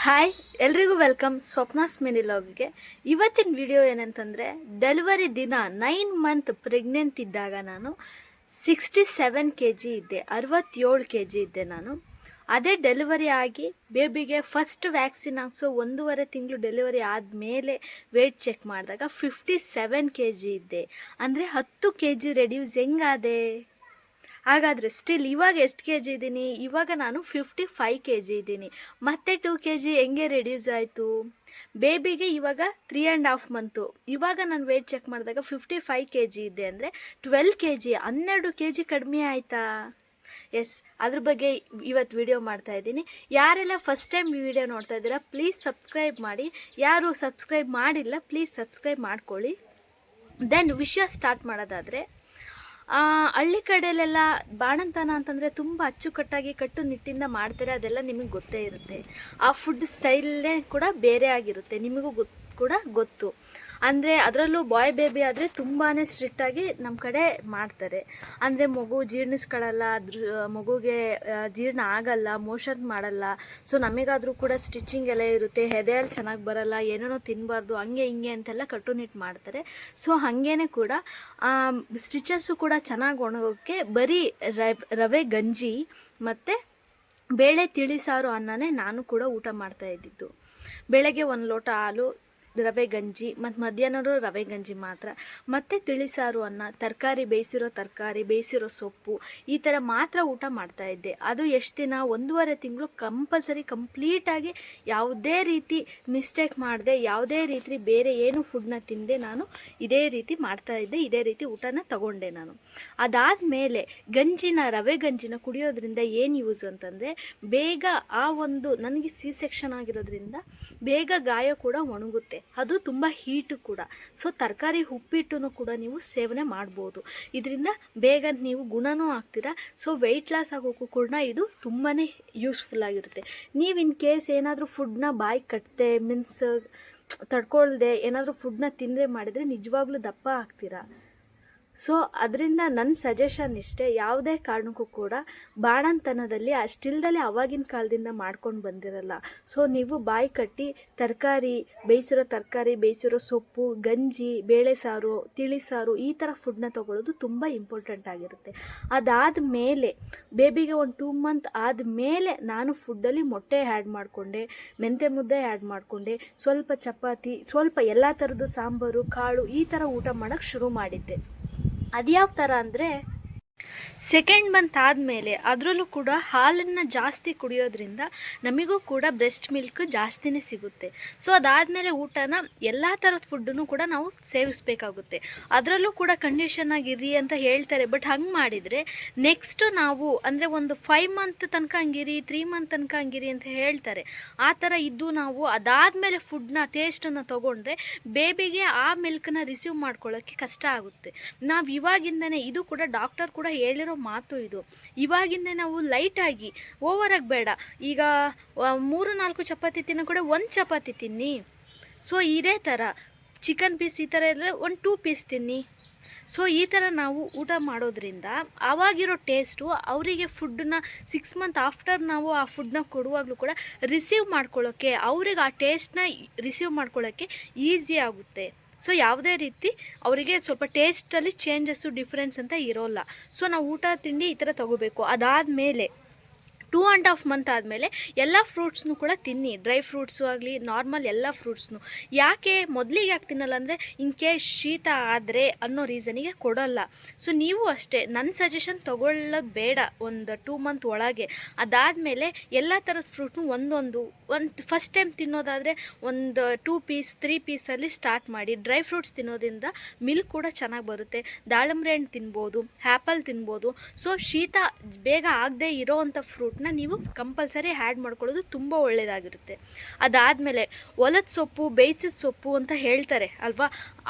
Hi ಎಲ್ರಿಗೂ welcome Swapna's mini ಲಾಗ್ಗೆ. ಇವತ್ತಿನ video ಏನಂತಂದರೆ, ಡೆಲಿವರಿ ದಿನ 9 ಮಂತ್ ಪ್ರೆಗ್ನೆಂಟ್ ಇದ್ದಾಗ ನಾನು 67 kg ಇದ್ದೆ, 67 kg ಇದ್ದೆ ನಾನು. ಅದೇ ಡೆಲಿವರಿ ಆಗಿ ಬೇಬಿಗೆ ಫಸ್ಟ್ ವ್ಯಾಕ್ಸಿನ್ ಹಾಕ್ಸೋ 1.5 ತಿಂಗಳು ಡೆಲಿವರಿ ಆದಮೇಲೆ ವೆಯ್ಟ್ ಚೆಕ್ ಮಾಡಿದಾಗ 57 kg ಇದ್ದೆ. ಅಂದರೆ 10 kg ರೆಡ್ಯೂಸ್ ಹೆಂಗಾದೆ? ಹಾಗಾದರೆ ಸ್ಟಿಲ್ ಇವಾಗ ಎಷ್ಟು ಕೆ ಜಿ ಇದ್ದೀನಿ? ಇವಾಗ ನಾನು 55 kg ಇದ್ದೀನಿ. ಮತ್ತೆ 2 kg ಹೆಂಗೆ ರೆಡ್ಯೂಸ್ ಆಯಿತು? ಬೇಬಿಗೆ ಇವಾಗ 3.5 ಮಂತು. ಇವಾಗ ನಾನು ವೆಯ್ಟ್ ಚೆಕ್ ಮಾಡಿದಾಗ 55 kg ಇದ್ದೆ, ಅಂದರೆ 12 kg 12 kg ಕಡಿಮೆ ಆಯಿತಾ? ಎಸ್, ಅದ್ರ ಬಗ್ಗೆ ಇವತ್ತು ವಿಡಿಯೋ ಮಾಡ್ತಾಯಿದ್ದೀನಿ. ಯಾರೆಲ್ಲ ಫಸ್ಟ್ ಟೈಮ್ ಈ ವಿಡಿಯೋ ನೋಡ್ತಾ ಇದ್ದೀರಾ ಪ್ಲೀಸ್ ಸಬ್ಸ್ಕ್ರೈಬ್ ಮಾಡಿ. ಯಾರು ಸಬ್ಸ್ಕ್ರೈಬ್ ಮಾಡಿಲ್ಲ ಪ್ಲೀಸ್ ಸಬ್ಸ್ಕ್ರೈಬ್ ಮಾಡ್ಕೊಳ್ಳಿ. ದೆನ್ ವಿಷಯ ಸ್ಟಾರ್ಟ್ ಮಾಡೋದಾದರೆ, ಹಳ್ಳಿ ಕಡೆಯಲ್ಲೆಲ್ಲ ಬಾಣಂತನ ಅಂತಂದರೆ ತುಂಬ ಅಚ್ಚುಕಟ್ಟಾಗಿ ಕಟ್ಟುನಿಟ್ಟಿಂದ ಮಾಡ್ತಾರೆ. ಅದೆಲ್ಲ ನಿಮಗೆ ಗೊತ್ತೇ ಇರುತ್ತೆ. ಆ ಫುಡ್ ಸ್ಟೈಲೇ ಕೂಡ ಬೇರೆ ಆಗಿರುತ್ತೆ, ನಿಮಗೂ ಕೂಡ ಗೊತ್ತು. ಅಂದರೆ ಅದರಲ್ಲೂ ಬಾಯ್ ಬೇಬಿ ಆದರೆ ತುಂಬಾ ಸ್ಟ್ರಿಕ್ಟಾಗಿ ನಮ್ಮ ಕಡೆ ಮಾಡ್ತಾರೆ. ಅಂದರೆ ಮಗು ಜೀರ್ಣಿಸ್ಕೊಳ್ಳಲ್ಲ, ಮಗುಗೆ ಜೀರ್ಣ ಆಗಲ್ಲ, ಮೋಷನ್ ಮಾಡಲ್ಲ. ಸೊ ನಮಗಾದರೂ ಕೂಡ ಸ್ಟಿಚಿಂಗ್ ಎಲ್ಲ ಇರುತ್ತೆ, ಹೆದೆಯಲ್ಲಿ ಚೆನ್ನಾಗಿ ಬರಲ್ಲ, ಏನೇನೋ ತಿನ್ನಬಾರ್ದು, ಹಂಗೆ ಹಿಂಗೆ ಅಂತೆಲ್ಲ ಕಟ್ಟುನಿಟ್ಟು ಮಾಡ್ತಾರೆ. ಸೊ ಹಾಗೇ ಕೂಡ ಸ್ಟಿಚಸ್ಸು ಕೂಡ ಚೆನ್ನಾಗಿ ಒಣಗೋಕ್ಕೆ ಬರೀ ರವೆ ಗಂಜಿ ಮತ್ತು ಬೇಳೆ ತಿಳಿಸಾರು ಅನ್ನನೇ ನಾನು ಕೂಡ ಊಟ ಮಾಡ್ತಾ ಇದ್ದಿದ್ದು. ಬೆಳಗ್ಗೆ 1 ಲೋಟ ಹಾಲು, ರವೆ ಗಂಜಿ, ಮತ್ತು ಮಧ್ಯಾಹ್ನವೂ ರವೆ ಗಂಜಿ ಮಾತ್ರ, ಮತ್ತು ತಿಳಿಸಾರು ಅನ್ನ, ತರಕಾರಿ ಬೇಯಿಸಿರೋ ಸೊಪ್ಪು, ಈ ಥರ ಮಾತ್ರ ಊಟ ಮಾಡ್ತಾಯಿದ್ದೆ. ಅದು ಎಷ್ಟು ದಿನ? 1.5 ತಿಂಗಳು ಕಂಪಲ್ಸರಿ ಕಂಪ್ಲೀಟಾಗಿ ಯಾವುದೇ ರೀತಿ ಮಿಸ್ಟೇಕ್ ಮಾಡದೆ, ಯಾವುದೇ ರೀತಿ ಬೇರೆ ಏನು ಫುಡ್ನ ತಿಂದೆ ನಾನು ಇದೇ ರೀತಿ ಮಾಡ್ತಾಯಿದ್ದೆ, ಇದೇ ರೀತಿ ಊಟನ ತಗೊಂಡೆ ನಾನು. ಅದಾದಮೇಲೆ ರವೆ ಗಂಜಿನ ಕುಡಿಯೋದ್ರಿಂದ ಏನು ಯೂಸ್ ಅಂತಂದರೆ, ಬೇಗ ನನಗೆ ಸೆಕ್ಷನ್ ಆಗಿರೋದ್ರಿಂದ ಬೇಗ ಗಾಯ ಕೂಡ ಒಣಗುತ್ತೆ, ಅದು ತುಂಬ ಹೀಟು ಕೂಡ. ಸೊ ತರಕಾರಿ ಉಪ್ಪಿಟ್ಟು ಕೂಡ ನೀವು ಸೇವನೆ ಮಾಡ್ಬೋದು, ಇದರಿಂದ ಬೇಗ ನೀವು ಗುಣನೂ ಆಗ್ತೀರಾ. ಸೊ ವೆಯ್ಟ್ ಲಾಸ್ ಆಗೋಕ್ಕೂ ಕೂಡ ಇದು ತುಂಬಾ ಯೂಸ್ಫುಲ್ ಆಗಿರುತ್ತೆ. ನೀವು ಇನ್ ಕೇಸ್ ಏನಾದರೂ ಫುಡ್ನ ಬಾಯಿ ಕಟ್ಟದೆ ತಡ್ಕೊಳ್ದೆ ಏನಾದರೂ ಫುಡ್ನ ತಿಂದರೆ ಮಾಡಿದರೆ ನಿಜವಾಗ್ಲೂ ದಪ್ಪ ಆಗ್ತೀರಾ. ಸೊ ಅದರಿಂದ ನನ್ನ ಸಜೆಷನ್ ಇಷ್ಟೇ, ಯಾವುದೇ ಕಾರಣಕ್ಕೂ ಕೂಡ ಬಾಣಂತನದಲ್ಲಿ ಅಷ್ಟಿಲ್ದಲೇ ಆವಾಗಿನ ಕಾಲದಿಂದ ಮಾಡ್ಕೊಂಡು ಬಂದಿರಲ್ಲ. ಸೊ ನೀವು ಬಾಯಿ ಕಟ್ಟಿ ಬೇಯಿಸಿರೋ ಸೊಪ್ಪು, ಗಂಜಿ, ಬೇಳೆ ಸಾರು, ತಿಳಿಸಾರು ಈ ಥರ ಫುಡ್ನ ತೊಗೊಳ್ಳೋದು ತುಂಬ ಇಂಪಾರ್ಟೆಂಟ್ ಆಗಿರುತ್ತೆ. ಅದಾದಮೇಲೆ ಬೇಬಿಗೆ 2 ಮಂತ್ ಆದಮೇಲೆ ನಾನು ಫುಡ್ಡಲ್ಲಿ ಮೊಟ್ಟೆ ಆ್ಯಡ್ ಮಾಡಿಕೊಂಡೆ, ಮೆಂತ್ಯ ಮುದ್ದೆ ಆ್ಯಡ್ ಮಾಡಿಕೊಂಡೆ, ಸ್ವಲ್ಪ ಚಪಾತಿ, ಸ್ವಲ್ಪ ಎಲ್ಲ ಥರದ್ದು ಸಾಂಬಾರು, ಕಾಳು ಈ ಥರ ಊಟ ಮಾಡೋಕ್ಕೆ ಶುರು ಮಾಡಿದ್ದೆ. ಅದ್ಯಾವ ಥರ ಅಂದರೆ, 2nd ಮಂತ್ ಆದಮೇಲೆ ಅದರಲ್ಲೂ ಕೂಡ ಹಾಲನ್ನು ಜಾಸ್ತಿ ಕುಡಿಯೋದ್ರಿಂದ ನಮಗೂ ಕೂಡ ಬ್ರೆಸ್ಟ್ ಮಿಲ್ಕ್ ಜಾಸ್ತಿನೇ ಸಿಗುತ್ತೆ. ಸೊ ಅದಾದಮೇಲೆ ಊಟನ ಎಲ್ಲ ಥರದ ಫುಡ್ಡನ್ನು ಕೂಡ ನಾವು ಸೇವಿಸಬೇಕಾಗುತ್ತೆ. ಅದರಲ್ಲೂ ಕೂಡ ಕಂಡೀಷನ್ ಆಗಿರಿ ಅಂತ ಹೇಳ್ತಾರೆ, ಬಟ್ ಹಂಗೆ ಮಾಡಿದರೆ ನೆಕ್ಸ್ಟು ನಾವು ಅಂದರೆ ಒಂದು 5 ಮಂತ್ ತನಕ ಹಂಗಿರಿ, 3 ಮಂತ್ ತನಕ ಹಂಗಿರಿ ಅಂತ ಹೇಳ್ತಾರೆ. ಆ ಥರ ಇದ್ದು ನಾವು ಅದಾದಮೇಲೆ ಫುಡ್ನ ಟೇಸ್ಟನ್ನು ತೊಗೊಂಡ್ರೆ ಬೇಬಿಗೆ ಆ ಮಿಲ್ಕನ್ನ ರಿಸೀವ್ ಮಾಡ್ಕೊಳ್ಳೋಕ್ಕೆ ಕಷ್ಟ ಆಗುತ್ತೆ. ನಾವು ಇವಾಗಿಂದನೇ, ಇದು ಕೂಡ ಡಾಕ್ಟರ್ ಕೂಡ ಹೇಳಿರೋ ಮಾತು ಇದು, ಇವಾಗಿಂದ ನಾವು ಲೈಟಾಗಿ, ಓವರಾಗಿ ಬೇಡ. ಈಗ 3-4 ಚಪಾತಿ ತಿನ್ನೋ ಕೂಡ 1 ಚಪಾತಿ ತಿನ್ನಿ. ಸೊ ಇದೇ ಥರ ಚಿಕನ್ ಪೀಸ್ ಈ ಥರ ಇದ್ದರೆ 1-2 ಪೀಸ್ ತಿನ್ನಿ. ಸೊ ಈ ಥರ ನಾವು ಊಟ ಮಾಡೋದ್ರಿಂದ ಆವಾಗಿರೋ ಟೇಸ್ಟು ಅವರಿಗೆ ಫುಡ್ಡನ್ನ 6 ಮಂತ್ ಆಫ್ಟರ್ ನಾವು ಆ ಫುಡ್ನ ಕೊಡುವಾಗಲೂ ಕೂಡ ರಿಸೀವ್ ಮಾಡ್ಕೊಳ್ಳೋಕ್ಕೆ, ಅವ್ರಿಗೆ ಆ ಟೇಸ್ಟ್ನ ರಿಸೀವ್ ಮಾಡ್ಕೊಳ್ಳೋಕ್ಕೆ ಈಸಿ ಆಗುತ್ತೆ. ಸೊ ಯಾವುದೇ ರೀತಿ ಅವರಿಗೆ ಸ್ವಲ್ಪ ಟೇಸ್ಟಲ್ಲಿ ಚೇಂಜಸ್ಸು ಡಿಫ್ರೆನ್ಸ್ ಅಂತ ಇರೋಲ್ಲ. ಸೊ ನಾವು ಊಟ ತಿಂಡಿ ಈ ಥರ ತೊಗೋಬೇಕು. ಅದಾದಮೇಲೆ 2.5 ಮಂತ್ ಆದಮೇಲೆ ಎಲ್ಲ ಫ್ರೂಟ್ಸ್ನು ಕೂಡ ತಿನ್ನಿ, ಡ್ರೈ ಫ್ರೂಟ್ಸು ಆಗಲಿ, ನಾರ್ಮಲ್ ಎಲ್ಲ ಫ್ರೂಟ್ಸ್ನು. ಯಾಕೆ ಮೊದಲಿಗೆ ಯಾಕೆ ತಿನ್ನಲ್ಲ ಅಂದರೆ, ಇನ್ ಕೇಸ್ ಶೀತ ಆದರೆ ಅನ್ನೋ ರೀಸನಿಗೆ ಕೊಡೋಲ್ಲ. ಸೊ ನೀವು ಅಷ್ಟೇ, ನನ್ನ ಸಜೆಷನ್ ತೊಗೊಳ್ಳೋದು ಬೇಡ ಒಂದು 2 ಮಂತ್ ಒಳಗೆ. ಅದಾದಮೇಲೆ ಎಲ್ಲ ಥರದ ಫ್ರೂಟ್ನು ಒಂದು ಫಸ್ಟ್ ಟೈಮ್ ತಿನ್ನೋದಾದರೆ ಒಂದು 2 ಪೀಸ್ 3 ಪೀಸಲ್ಲಿ ಸ್ಟಾರ್ಟ್ ಮಾಡಿ. ಡ್ರೈ ಫ್ರೂಟ್ಸ್ ತಿನ್ನೋದ್ರಿಂದ ಮಿಲ್ಕ್ ಕೂಡ ಚೆನ್ನಾಗಿ ಬರುತ್ತೆ. ದಾಳಿಂಬೆ ಹಣ್ಣು ತಿನ್ಬೋದು, ಆ್ಯಪಲ್ ತಿನ್ಬೋದು. ಸೊ ಶೀತ ಬೇಗ ಆಗದೆ ಇರೋವಂಥ ಫ್ರೂಟ್ನ ನೀವು ಕಂಪಲ್ಸರಿ ಆ್ಯಡ್ ಮಾಡ್ಕೊಳ್ಳೋದು ತುಂಬ ಒಳ್ಳೆಯದಾಗಿರುತ್ತೆ. ಅದಾದಮೇಲೆ ಒಲದ ಸೊಪ್ಪು, ಬೇಯಿಸಿದ ಸೊಪ್ಪು ಅಂತ ಹೇಳ್ತಾರೆ ಅಲ್ವಾ,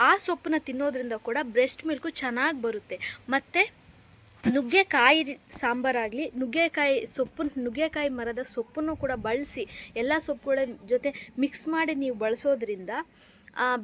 ಆ ಸೊಪ್ಪನ್ನ ತಿನ್ನೋದ್ರಿಂದ ಕೂಡ ಬ್ರೆಸ್ಟ್ ಮಿಲ್ಕು ಚೆನ್ನಾಗಿ ಬರುತ್ತೆ. ಮತ್ತು ನುಗ್ಗೆಕಾಯಿ ಸಾಂಬಾರಾಗಲಿ, ನುಗ್ಗೆಕಾಯಿ ಮರದ ಸೊಪ್ಪನ್ನು ಕೂಡ ಬಳಸಿ ಎಲ್ಲ ಸೊಪ್ಪುಗಳ ಜೊತೆ ಮಿಕ್ಸ್ ಮಾಡಿ ನೀವು ಬಳಸೋದ್ರಿಂದ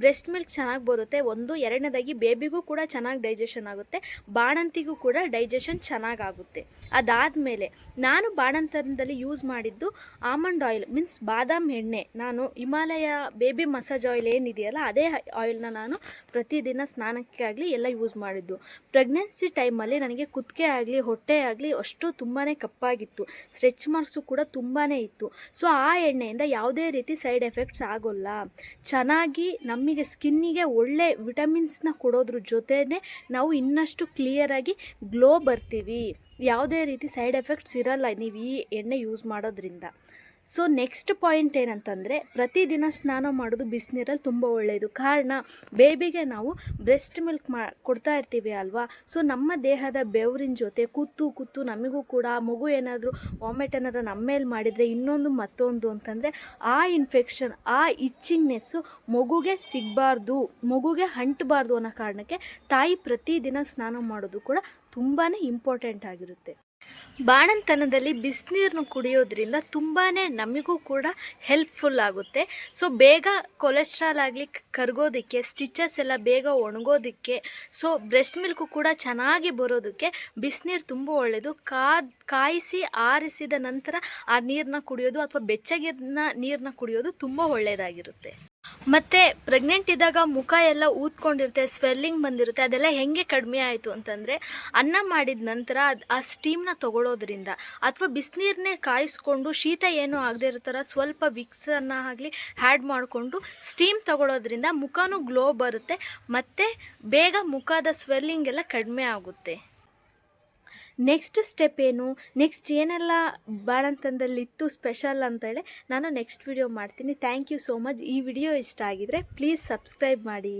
ಬ್ರೆಸ್ಟ್ ಮಿಲ್ಕ್ ಚೆನ್ನಾಗಿ ಬರುತ್ತೆ. ಒಂದು ಎರಡನೇದಾಗಿ ಬೇಬಿಗೂ ಕೂಡ ಚೆನ್ನಾಗಿ ಡೈಜೆಷನ್ ಆಗುತ್ತೆ, ಬಾಣಂತಿಗೂ ಕೂಡ ಡೈಜೆಷನ್ ಚೆನ್ನಾಗಾಗುತ್ತೆ. ಅದಾದಮೇಲೆ ನಾನು ಬಾಣಂತನದಲ್ಲಿ ಯೂಸ್ ಮಾಡಿದ್ದು ಆಮಂಡ್ ಆಯಿಲ್ ಮೀನ್ಸ್ ಬಾದಾಮ್ ಎಣ್ಣೆ. ನಾನು ಹಿಮಾಲಯ ಬೇಬಿ ಮಸಾಜ್ ಆಯಿಲ್ ಏನಿದೆಯಲ್ಲ ಅದೇ ಆಯಿಲ್ನ ನಾನು ಪ್ರತಿದಿನ ಸ್ನಾನಕ್ಕೆ ಆಗಲಿ ಎಲ್ಲ ಯೂಸ್ ಮಾಡಿದ್ದು. ಪ್ರೆಗ್ನೆನ್ಸಿ ಟೈಮಲ್ಲಿ ನನಗೆ ಕುತ್ತಿಗೆ ಆಗಲಿ ಹೊಟ್ಟೆ ಆಗಲಿ ಅಷ್ಟು ತುಂಬಾ ಕಪ್ಪಾಗಿತ್ತು, ಸ್ಟ್ರೆಚ್ ಮಾರ್ಕ್ಸು ಕೂಡ ತುಂಬಾ ಇತ್ತು. ಸೊ ಆ ಎಣ್ಣೆಯಿಂದ ಯಾವುದೇ ರೀತಿ ಸೈಡ್ ಎಫೆಕ್ಟ್ಸ್ ಆಗೋಲ್ಲ. ಚೆನ್ನಾಗಿ ನಮಗೆ ಸ್ಕಿನ್ನಿಗೆ ಒಳ್ಳೆ ವಿಟಮಿನ್ಸ್ನ ಕೊಡೋದ್ರ ಜೊತೆನೇ ನಾವು ಇನ್ನಷ್ಟು ಕ್ಲಿಯರಾಗಿ ಗ್ಲೋ ಬರ್ತೀವಿ. ಯಾವುದೇ ರೀತಿ ಸೈಡ್ ಎಫೆಕ್ಟ್ಸ್ ಇರಲ್ಲ ನೀವು ಈ ಎಣ್ಣೆ ಯೂಸ್ ಮಾಡೋದ್ರಿಂದ. ಸೊ ನೆಕ್ಸ್ಟ್ ಪಾಯಿಂಟ್ ಏನಂತಂದರೆ, ಪ್ರತಿದಿನ ಸ್ನಾನ ಮಾಡೋದು ಬಿಸಿನೀರಲ್ಲಿ ತುಂಬ ಒಳ್ಳೆಯದು. ಕಾರಣ ಬೇಬಿಗೆ ನಾವು ಬ್ರೆಸ್ಟ್ ಮಿಲ್ಕ್ ಕೊಡ್ತಾ ಇರ್ತೀವಿ ಅಲ್ವಾ. ಸೊ ನಮ್ಮ ದೇಹದ ಬೆವರಿನ ಜೊತೆ ಕೂತು ನಮಗೂ ಕೂಡ ಮಗು ಏನಾದರೂ ವಾಮಿಟ್ ಏನಾದರೂ ನಮ್ಮ ಮೇಲೆ ಮಾಡಿದರೆ ಮತ್ತೊಂದು ಅಂತಂದರೆ ಆ ಇನ್ಫೆಕ್ಷನ್, ಆ ಇಚ್ಚಿಂಗ್ನೆಸ್ಸು ಮಗುಗೆ ಸಿಗಬಾರ್ದು, ಮಗುಗೆ ಅಂಟಬಾರ್ದು ಅನ್ನೋ ಕಾರಣಕ್ಕೆ ತಾಯಿ ಪ್ರತಿದಿನ ಸ್ನಾನ ಮಾಡೋದು ಕೂಡ ತುಂಬಾ ಇಂಪಾರ್ಟೆಂಟ್ ಆಗಿರುತ್ತೆ. ಬಾಣಂತನದಲ್ಲಿ ಬಿಸಿನೀರನ್ನು ಕುಡಿಯೋದ್ರಿಂದ ತುಂಬಾ ನಮಗೂ ಕೂಡ ಹೆಲ್ಪ್ಫುಲ್ ಆಗುತ್ತೆ. ಸೊ ಬೇಗ ಕೊಲೆಸ್ಟ್ರಾಲ್ ಆಗಲಿ ಕರಗೋದಕ್ಕೆ, ಸ್ಟಿಚಸ್ ಎಲ್ಲ ಬೇಗ ಒಣಗೋದಕ್ಕೆ, ಸೊ ಬ್ರೆಸ್ಟ್ ಮಿಲ್ಕು ಕೂಡ ಚೆನ್ನಾಗಿ ಬರೋದಕ್ಕೆ ಬಿಸಿನೀರು ತುಂಬ ಒಳ್ಳೆಯದು. ಕಾಯಿಸಿ ಆರಿಸಿದ ನಂತರ ಆ ನೀರನ್ನ ಕುಡಿಯೋದು ಅಥವಾ ಬೆಚ್ಚಗಿನ ನೀರನ್ನ ಕುಡಿಯೋದು ತುಂಬ ಒಳ್ಳೆಯದಾಗಿರುತ್ತೆ. ಮತ್ತು ಪ್ರೆಗ್ನೆಂಟ್ ಇದ್ದಾಗ ಮುಖ ಎಲ್ಲ ಊದ್ಕೊಂಡಿರುತ್ತೆ, ಸ್ವೆಲ್ಲಿಂಗ್ ಬಂದಿರುತ್ತೆ. ಅದೆಲ್ಲ ಹೇಗೆ ಕಡಿಮೆ ಆಯಿತು ಅಂತಂದರೆ, ಅನ್ನ ಮಾಡಿದ ನಂತರ ಆ ಸ್ಟೀಮ್ನ ತೊಗೊಳ್ಳೋದ್ರಿಂದ ಅಥವಾ ಬಿಸಿನೀರನ್ನೇ ಕಾಯಿಸ್ಕೊಂಡು ಶೀತ ಏನೂ ಆಗದೆ ಇರೋ ಥರ ಸ್ವಲ್ಪ ವಿಕ್ಸನ್ನು ಆಗಲಿ ಆ್ಯಡ್ ಮಾಡಿಕೊಂಡು ಸ್ಟೀಮ್ ತೊಗೊಳ್ಳೋದ್ರಿಂದ ಮುಖನೂ ಗ್ಲೋ ಬರುತ್ತೆ ಮತ್ತು ಬೇಗ ಮುಖದ ಸ್ವೆಲ್ಲಿಂಗ್ ಎಲ್ಲ ಕಡಿಮೆ ಆಗುತ್ತೆ. ನೆಕ್ಸ್ಟ್ ಸ್ಟೆಪ್ ಏನು, ನೆಕ್ಸ್ಟ್ ಏನೆಲ್ಲ ಬಾಣಂತನದಲ್ಲಿತ್ತು ಸ್ಪೆಷಲ್ ಅಂತೇಳಿ ನಾನು ನೆಕ್ಸ್ಟ್ ವಿಡಿಯೋ ಮಾಡ್ತೀನಿ. Thank you so much. ಈ ವಿಡಿಯೋ ಇಷ್ಟ ಆಗಿದರೆ ಪ್ಲೀಸ್ ಸಬ್ಸ್ಕ್ರೈಬ್ ಮಾಡಿ.